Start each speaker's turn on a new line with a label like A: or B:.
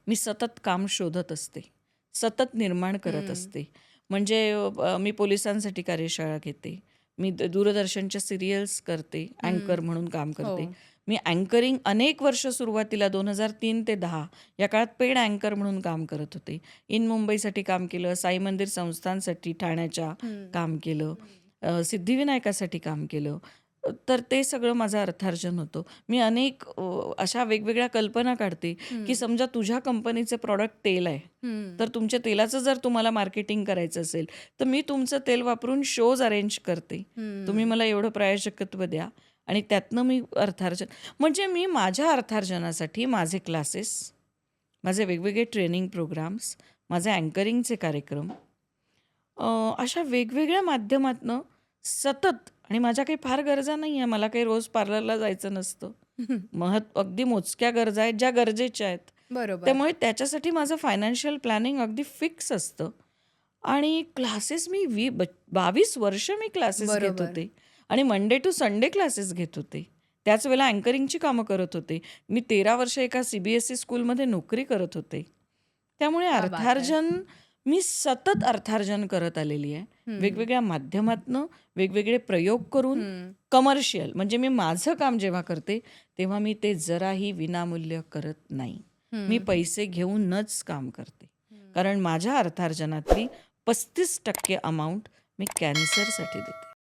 A: मी सतत काम शोधत असते, सतत निर्माण करत असते. म्हणजे मी पोलिसांसाठी कार्यशाळा घेते, मी दूरदर्शनच्या सिरियल्स करते, अँकर म्हणून काम करते. मी अँकरिंग अनेक वर्ष सुरुवातीला 2003 ते 10 या काळात पेड अँकर म्हणून काम करत होते. इन मुंबईसाठी काम केलं, साई मंदिर संस्थांसाठी ठाण्याच्या काम केलं, सिद्धिविनायकासाठी काम केलं. तर ते सगळं माझं अर्थार्जन होतं. मी अनेक अशा वेगवेगळ्या कल्पना काढते, की समजा तुझ्या कंपनीचं प्रॉडक्ट तेल आहे, तर तुमच्या तेलाचं जर तुम्हाला मार्केटिंग करायचं असेल, तर मी तुमचं तेल वापरून शोज अरेंज करते. तुम्ही मला एवढं प्रायोजकत्व द्या आणि त्यातनं मी अर्थार्जन, म्हणजे मी माझ्या अर्थार्जनासाठी माझे क्लासेस, माझे वेगवेगळे ट्रेनिंग प्रोग्राम्स, माझे अँकरिंगचे कार्यक्रम, अशा वेगवेगळ्या माध्यमातनं सतत, आणि माझ्या काही फार गरजा नाही आहे, मला काही रोज पार्लरला जायचं नसतं. अगदी मोजक्या गरजा आहेत ज्या गरजेच्या आहेत.
B: बरोबर.
A: त्यामुळे त्याच्यासाठी माझं फायनान्शियल प्लॅनिंग अगदी फिक्स असतं. आणि क्लासेस मी 22 वर्ष मी क्लासेस घेत
B: बरोबर.
A: होते आणि मंडे टू संडे क्लासेस घेत होते. त्याच वेळेला अँकरिंगची कामं करत होते. मी 13 वर्ष एका CBSE स्कूलमध्ये नोकरी करत होते. त्यामुळे
B: क्या बात है.
A: अर्थार्जन, मी सतत अर्थार्जन करत आलेली आहे. वेगवेगळ्या माध्यमातनं, वेगवेगळे प्रयोग करून, कमर्शियल, म्हणजे मी माझं काम जेव्हा करते तेव्हा मी ते जराही विनामूल्य करत नाही. मी पैसे घेऊनच काम करते. कारण माझ्या अर्थार्जनातली 35% अमाऊंट मी कॅन्सरसाठी देते.